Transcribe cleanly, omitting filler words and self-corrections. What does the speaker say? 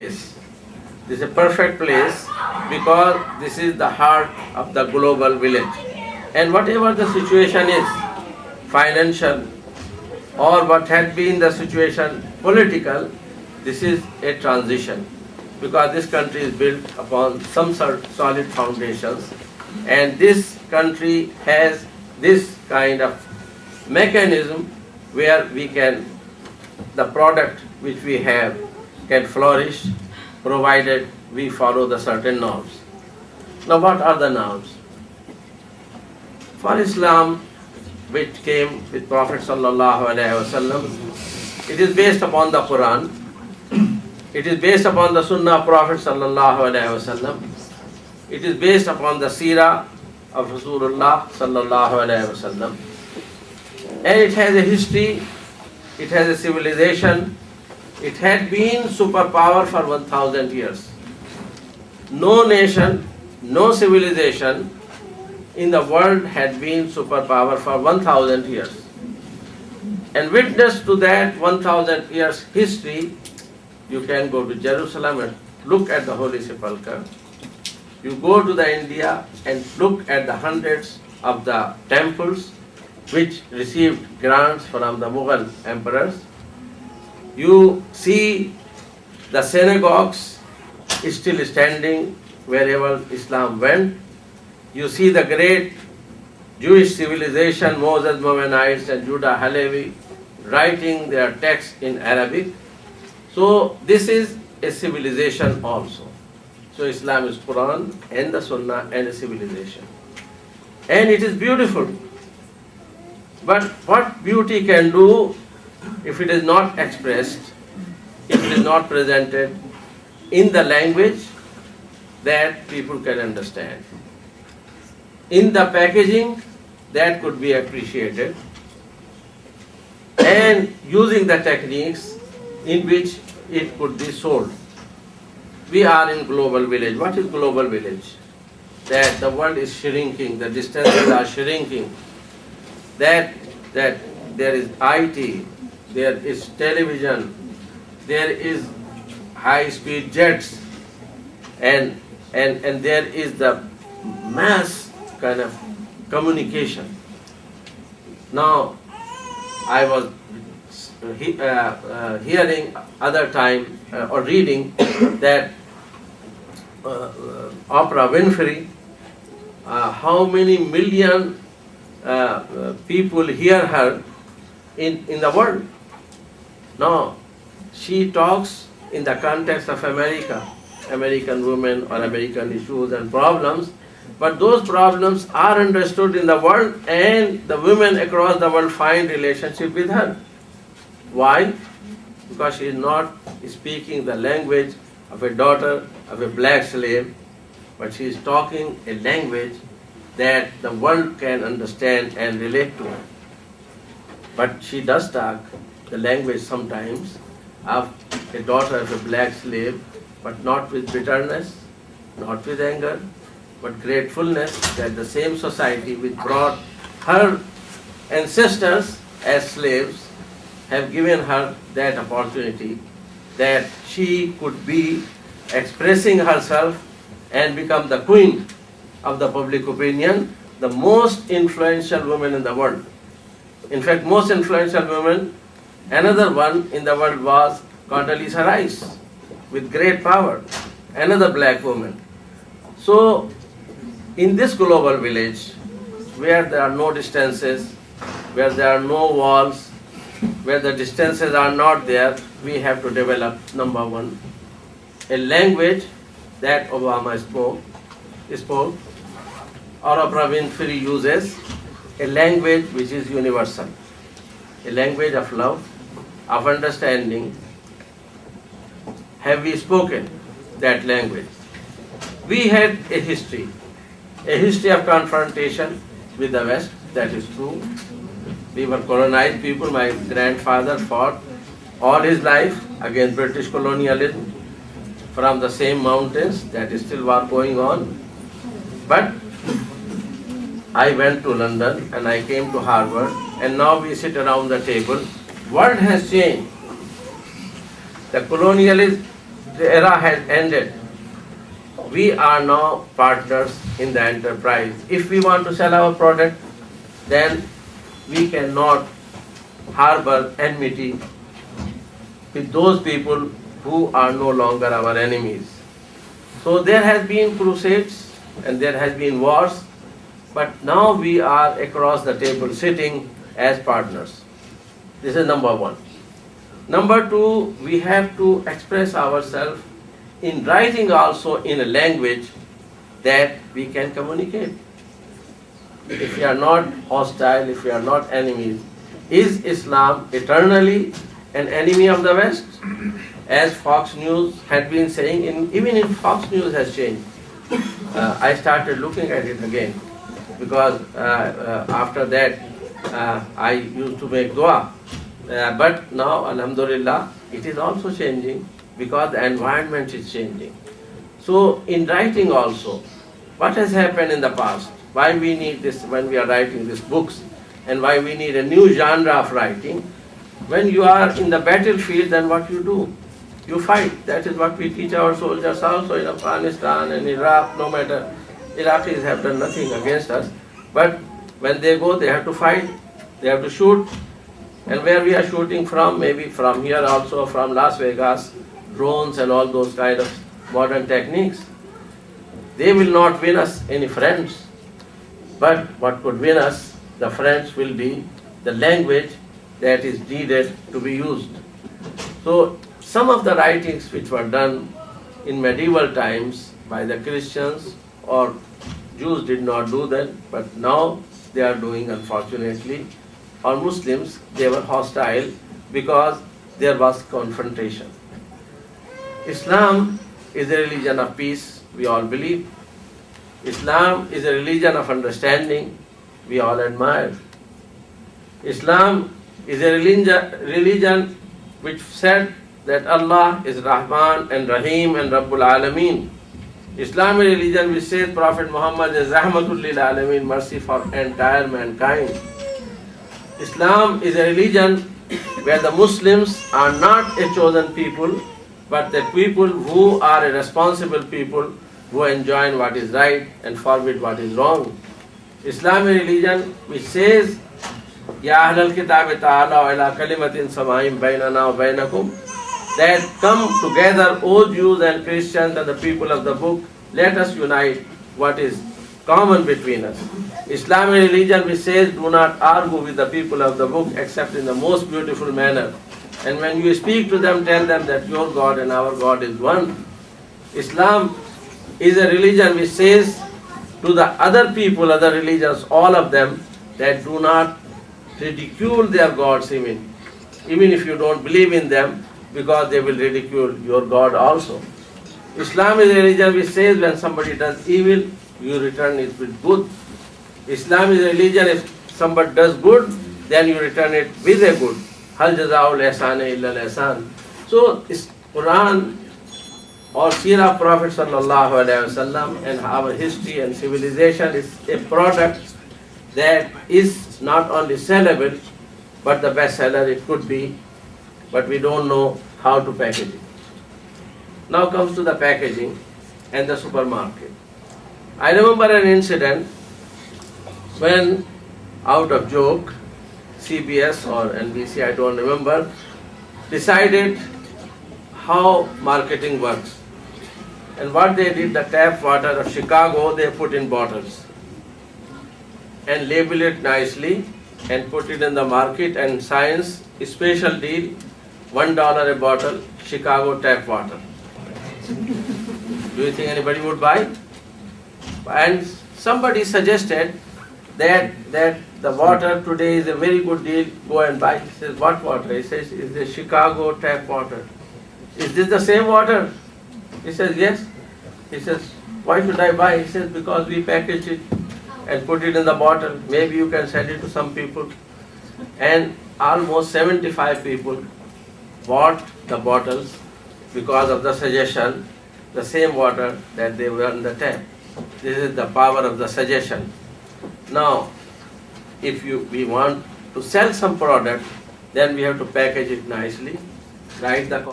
place. This is a perfect place because this is the heart of the global village. And whatever the situation is, financial or what had been the situation political, this is a transition because this country is built upon some solid foundations, and this country has this kind of mechanism where we can, the product which we have can flourish provided we follow the certain norms. Now what are the norms? For Islam, which came with Prophet sallallahu alaihi wasallam, it is based upon the Quran, it is based upon the Sunnah of Prophet sallallahu alaihi wasallam, it is based upon the Seerah of Rasulullah sallallahu alaihi wasallam, and it has a history, it has a civilization. It had been superpower for 1000 years. No nation, no civilization in the world had been superpower for 1000 years. And witness to that 1000 years history, you can go to Jerusalem and look at the Holy Sepulchre. You go to the India and look at the hundreds of the temples which received grants from the Mughal emperors. You see the synagogues still standing wherever Islam went. You see the great Jewish civilization, Moses Maimonides and Judah Halevi, writing their texts in Arabic. So this is a civilization also. So Islam is Quran and the Sunnah and a civilization. And it is beautiful. But what beauty can do if it is not expressed, if it is not presented in the language that people can understand? In the packaging, that could be appreciated, and using the techniques in which it could be sold. We are in global village. What is global village? That the world is shrinking, the distances are shrinking, that there is IT, there is television, there is high-speed jets, and there is the mass kind of communication. Now, I was hearing other time or reading that Oprah Winfrey, how many million people hear her in the world. Now, she talks in the context of America, American women or American issues and problems, but those problems are understood in the world and the women across the world find relationship with her. Why? Because she is not speaking the language of a daughter of a black slave, but she is talking a language that the world can understand and relate to. But she does talk the language sometimes of a daughter of a black slave, but not with bitterness, not with anger, but gratefulness that the same society which brought her ancestors as slaves have given her that opportunity, that she could be expressing herself and become the queen of the public opinion, the most influential woman in the world. In fact, most influential woman, another one in the world was Condoleezza Rice, with great power, another black woman. So, in this global village, where there are no distances, where there are no walls, where the distances are not there, we have to develop, number one, a language that Obama spoke, or Oprah Winfrey uses, a language which is universal, a language of love, of understanding. Have we spoken that language? We had a history of confrontation with the West, that is true. We were colonized people. My grandfather fought all his life against British colonialism from the same mountains. That is still war going on. But I went to London and I came to Harvard, and now we sit around the table. World has changed. The colonialism the era has ended. We are now partners in the enterprise. If we want to sell our product, then we cannot harbor enmity with those people who are no longer our enemies. So there has been crusades and there has been wars, but now we are across the table sitting as partners. This is number one. Number two, we have to express ourselves in writing also in a language that we can communicate. If we are not hostile, if we are not enemies, is Islam eternally an enemy of the West? As Fox News had been saying, even if Fox News has changed, I started looking at it again because after that I used to make dua. But now, alhamdulillah, it is also changing because the environment is changing. So in writing also, what has happened in the past? Why we need this when we are writing these books, and why we need a new genre of writing? When you are in the battlefield, then what you do? You fight. That is what we teach our soldiers also in Afghanistan and Iraq, no matter. Iraqis have done nothing against us. But when they go, they have to fight, they have to shoot. And where we are shooting from, maybe from here also, from Las Vegas, drones and all those kind of modern techniques. They will not win us any friends. But what could win us, the friends, will be the language that is needed to be used. So some of the writings which were done in medieval times by the Christians or Jews did not do that, but now they are doing, unfortunately. Or Muslims, they were hostile because there was confrontation. Islam is a religion of peace, we all believe. Islam is a religion of understanding, we all admire. Islam is a religion which said that Allah is Rahman and Rahim and Rabbul Alameen. Islam is a religion which says Prophet Muhammad is Rahmatul lil Alameen, mercy for entire mankind. Islam is a religion where the Muslims are not a chosen people, but the people who are a responsible people who enjoin what is right and forbid what is wrong. Islam is a religion which says, Ya Ahlal Kitab Ta'ala wa ila kalimatin samaim bainana wa bainakum, that come together, O Jews and Christians and the people of the book, let us unite what is common between us. Islam is a religion which says, do not argue with the people of the book except in the most beautiful manner. And when you speak to them, tell them that your God and our God is one. Islam is a religion which says to the other people, other religions, all of them, that do not ridicule their gods even if you don't believe in them, because they will ridicule your God also. Islam is a religion which says when somebody does evil, you return it with good. Islam is a religion, if somebody does good, then you return it with a good. Hal jazaa'ul ihsani illa al-ihsan. So Quran or Seerah of Prophet sallallahu alaihi wasallam and our history and civilization is a product that is not only sellable, but the bestseller it could be, but we don't know how to package it. Now comes to the packaging and the supermarket. I remember an incident when, out of joke, CBS or NBC, I don't remember, decided how marketing works. And what they did, the tap water of Chicago, they put in bottles and label it nicely and put it in the market and science, special deal, $1 a bottle, Chicago tap water. Do you think anybody would buy? And somebody suggested that the water today is a very good deal, go and buy. He says, what water? He says, it's the Chicago tap water. Is this the same water? He says, yes. He says, why should I buy? He says, because we packaged it and put it in the bottle. Maybe you can sell it to some people. And almost 75 people bought the bottles because of the suggestion, the same water that they were in the tap. This is the power of the suggestion. Now, if we want to sell some product, then we have to package it nicely, write the